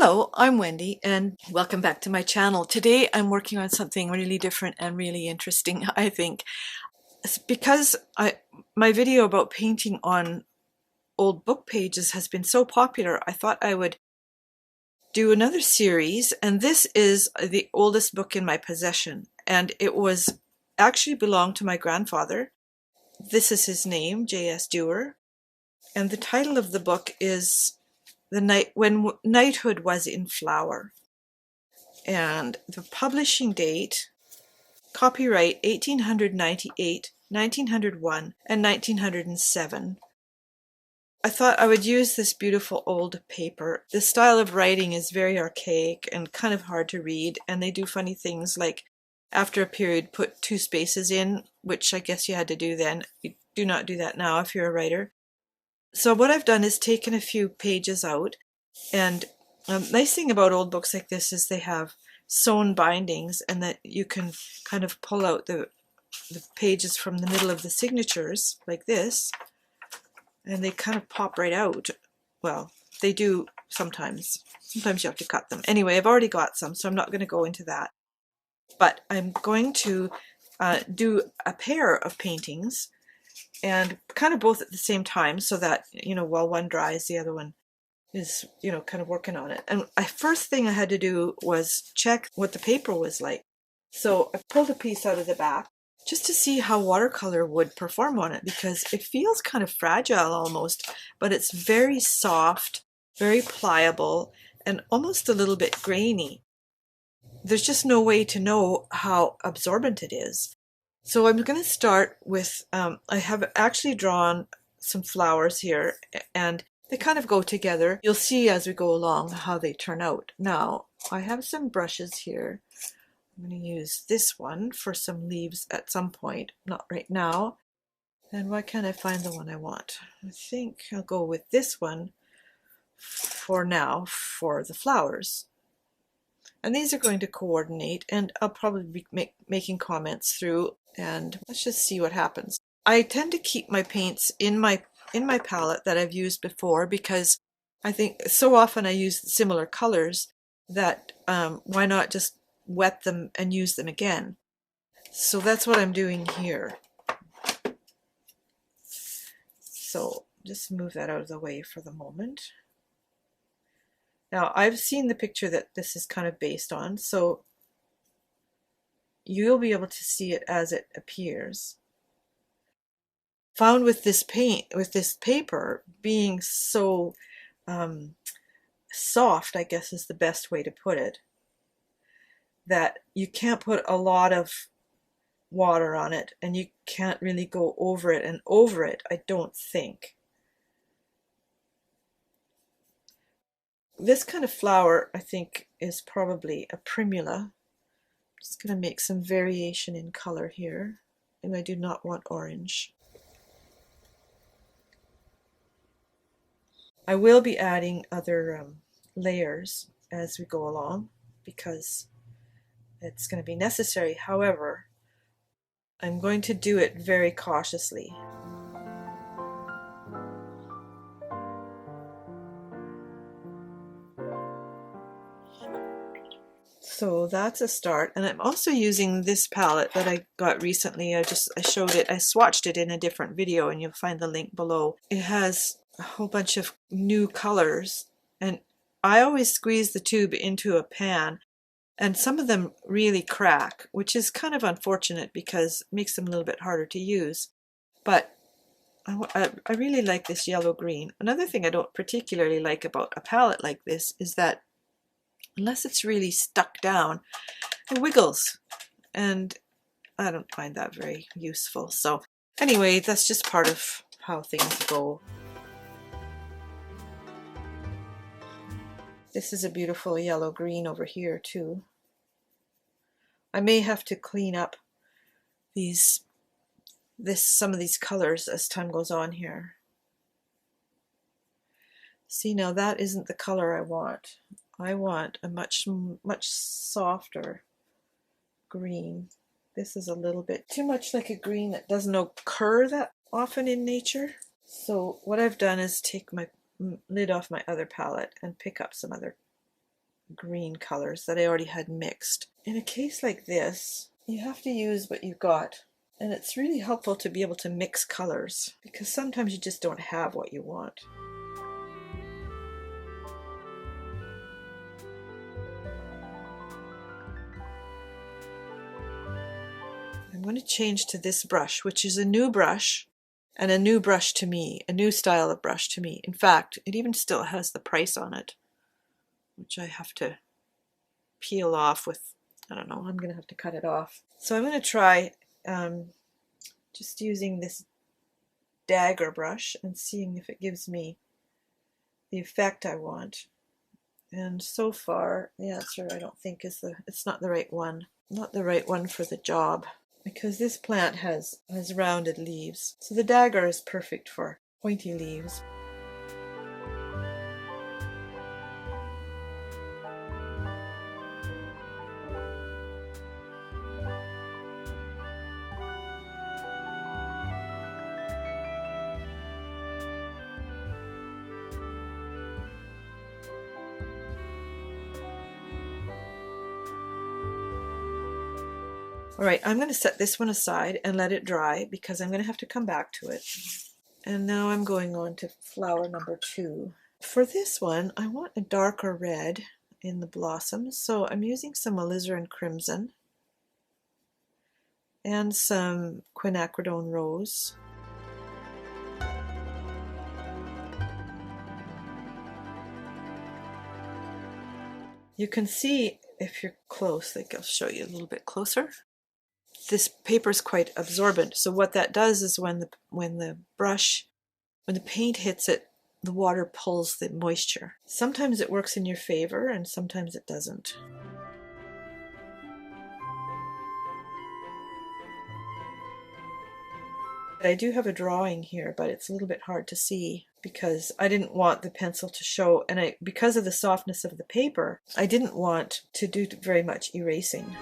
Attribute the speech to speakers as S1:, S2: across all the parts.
S1: Hello, I'm Wendy and welcome back to my channel. Today I'm working on something really different and really interesting, I think. It's because my video about painting on old book pages has been so popular, I thought I would do another series, and this is the oldest book in my possession, and it was actually belonged to my grandfather. This is his name, J.S. Dewar, and the title of the book is The Night When Knighthood Was in Flower. And the publishing date, copyright 1898, 1901, and 1907. I thought I would use this beautiful old paper. The style of writing is very archaic and kind of hard to read, and they do funny things like after a period put two spaces in, which I guess you had to do then. You do not do that now if you're a writer. So what I've done is taken a few pages out, and nice thing about old books like this is they have sewn bindings, and that you can kind of pull out the pages from the middle of the signatures like this, and they kind of pop right out. Well, they do sometimes. Sometimes you have to cut them. Anyway, I've already got some, so I'm not going to go into that. But I'm going to do a pair of paintings, and kind of both at the same time, so that, while one dries, the other one is, kind of working on it. And first thing I had to do was check what the paper was like. So I pulled a piece out of the back just to see how watercolor would perform on it, because it feels kind of fragile almost, but it's very soft, very pliable, and almost a little bit grainy. There's just no way to know how absorbent it is. So I'm going to start with, I have actually drawn some flowers here, and they kind of go together. You'll see as we go along how they turn out. Now, I have some brushes here. I'm going to use this one for some leaves at some point, not right now. And why can't I find the one I want? I think I'll go with this one for now for the flowers. And these are going to coordinate, and I'll probably be making comments through, and let's just see what happens. I tend to keep my paints in my palette that I've used before, because I think so often I use similar colors that why not just wet them and use them again. So that's what I'm doing here. So just move that out of the way for the moment. Now, I've seen the picture that this is kind of based on, so you'll be able to see it as it appears. Found with this paper being so soft, I guess is the best way to put it, that you can't put a lot of water on it, and you can't really go over it and over it, I don't think. This kind of flower, I think, is probably a primula. Just going to make some variation in color here, and I do not want orange. I will be adding other layers as we go along, because it's going to be necessary. However, I'm going to do it very cautiously. So that's a start, and I'm also using this palette that I got recently. I showed it, I swatched it in a different video, and you'll find the link below. It has a whole bunch of new colors, and I always squeeze the tube into a pan, and some of them really crack, which is kind of unfortunate because it makes them a little bit harder to use. But I really like this yellow-green. Another thing I don't particularly like about a palette like this is that unless it's really stuck down, it wiggles, and I don't find that very useful. So anyway, that's just part of how things go. This is a beautiful yellow-green over here too. I may have to clean up some of these colors as time goes on here. See, now that isn't the color I want. I want a much softer green. This is a little bit too much like a green that doesn't occur that often in nature. So what I've done is take my lid off my other palette and pick up some other green colors that I already had mixed. In a case like this, you have to use what you've got. And it's really helpful to be able to mix colors because sometimes you just don't have what you want. I'm going to change to this brush, which is a new brush and a new brush to me, a new style of brush to me. In fact, it even still has the price on it, which I have to peel off with, I don't know, I'm going to have to cut it off. So I'm going to try just using this dagger brush and seeing if it gives me the effect I want. And so far, the answer I don't think is it's not the right one. Not the right one for the job, because this plant has rounded leaves. So the dagger is perfect for pointy leaves. All right, I'm going to set this one aside and let it dry because I'm going to have to come back to it. And now I'm going on to flower number 2. For this one, I want a darker red in the blossoms, so I'm using some alizarin crimson and some quinacridone rose. You can see if you're close, like I'll show you a little bit closer. This paper is quite absorbent, so what that does is when the paint hits it, the water pulls the moisture. Sometimes it works in your favor and sometimes it doesn't. I do have a drawing here, but it's a little bit hard to see because I didn't want the pencil to show, and because of the softness of the paper, I didn't want to do very much erasing.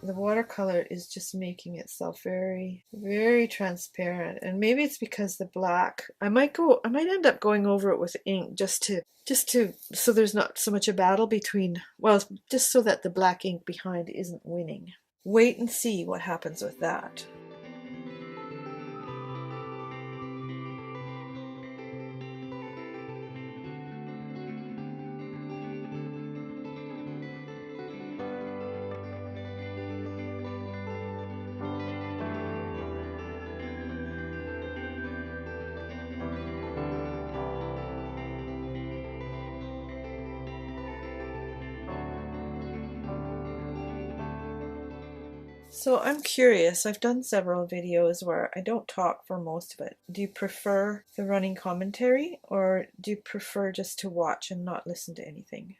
S1: The watercolor is just making itself very, very transparent, and maybe it's because the black. I might end up going over it with ink just to so there's not so much a battle between. Well, just so that the black ink behind isn't winning. Wait and see what happens with that. So I'm curious, I've done several videos where I don't talk for most of it. Do you prefer the running commentary, or do you prefer just to watch and not listen to anything?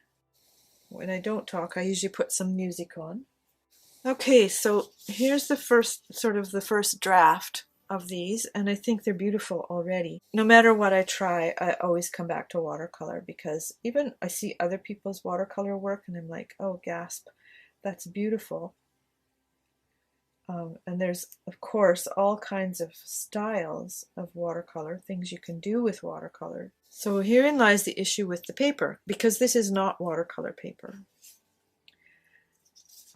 S1: When I don't talk, I usually put some music on. Okay, so here's the first draft of these, and I think they're beautiful already. No matter what I try, I always come back to watercolor because even I see other people's watercolor work and I'm like, oh gasp, that's beautiful. And there's, of course, all kinds of styles of watercolor, things you can do with watercolor. So herein lies the issue with the paper, because this is not watercolor paper.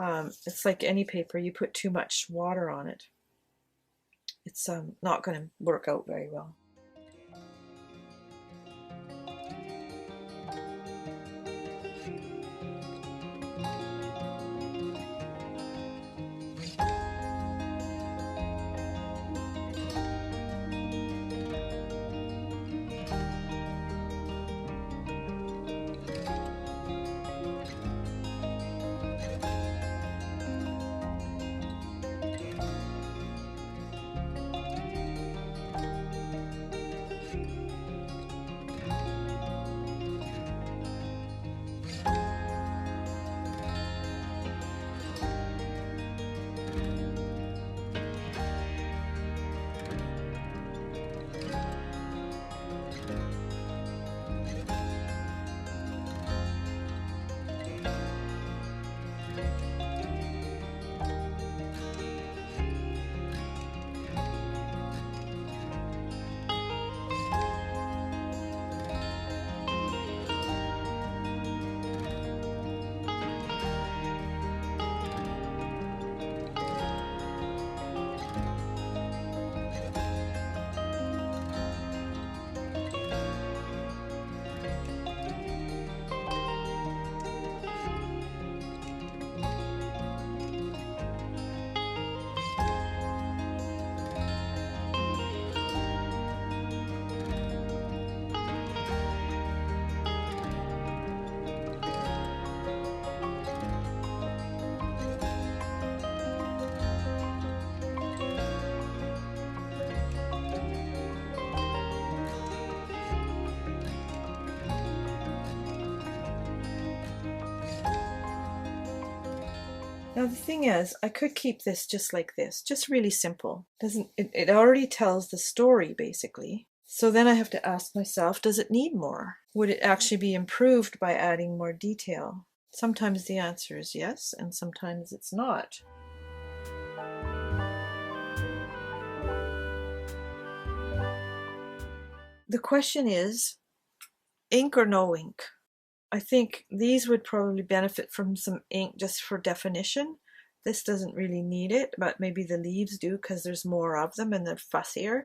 S1: It's like any paper, you put too much water on it, it's not going to work out very well. Now the thing is, I could keep this just like this, just really simple. It already tells the story basically. So then I have to ask myself, does it need more? Would it actually be improved by adding more detail? Sometimes the answer is yes, and sometimes it's not. The question is, ink or no ink? I think these would probably benefit from some ink just for definition. This doesn't really need it, but maybe the leaves do because there's more of them and they're fussier.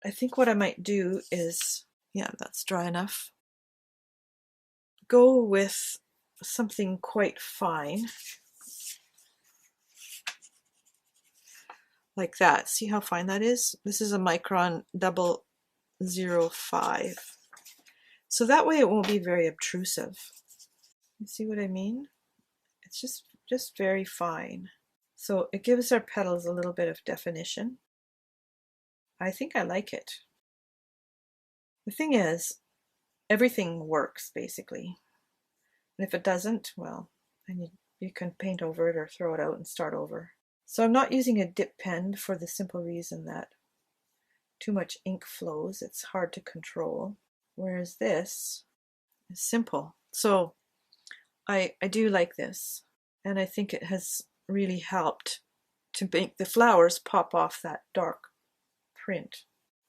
S1: I think what I might do is, yeah, that's dry enough. Go with something quite fine. Like that. See how fine that is? This is a micron 005. So that way it won't be very obtrusive. You see what I mean? It's just very fine. So it gives our petals a little bit of definition. I think I like it. The thing is, everything works basically. And if it doesn't, well, then you can paint over it or throw it out and start over. So I'm not using a dip pen for the simple reason that too much ink flows. It's hard to control. Whereas this is simple. So I do like this. And I think it has really helped to make the flowers pop off that dark print.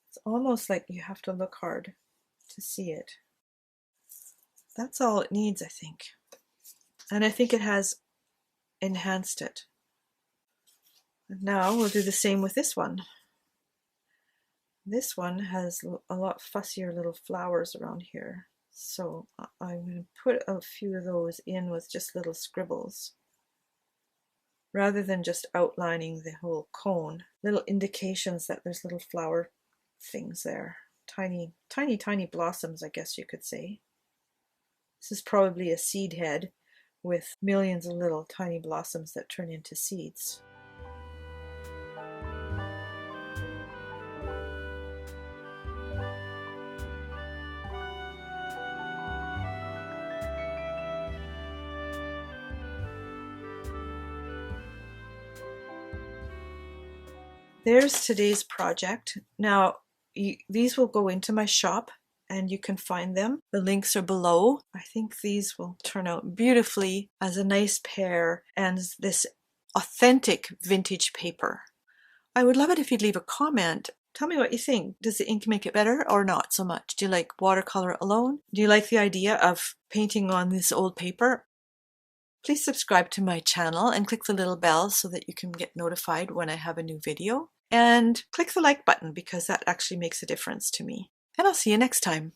S1: It's almost like you have to look hard to see it. That's all it needs, I think. And I think it has enhanced it. And now we'll do the same with this one. This one has a lot fussier little flowers around here. So I'm going to put a few of those in with just little scribbles. Rather than just outlining the whole cone, little indications that there's little flower things there. Tiny, tiny, tiny blossoms, I guess you could say. This is probably a seed head with millions of little tiny blossoms that turn into seeds. There's today's project. Now, these will go into my shop and you can find them. The links are below. I think these will turn out beautifully as a nice pair and this authentic vintage paper. I would love it if you'd leave a comment. Tell me what you think. Does the ink make it better or not so much? Do you like watercolor alone? Do you like the idea of painting on this old paper? Please subscribe to my channel and click the little bell so that you can get notified when I have a new video. And click the like button because that actually makes a difference to me. And I'll see you next time.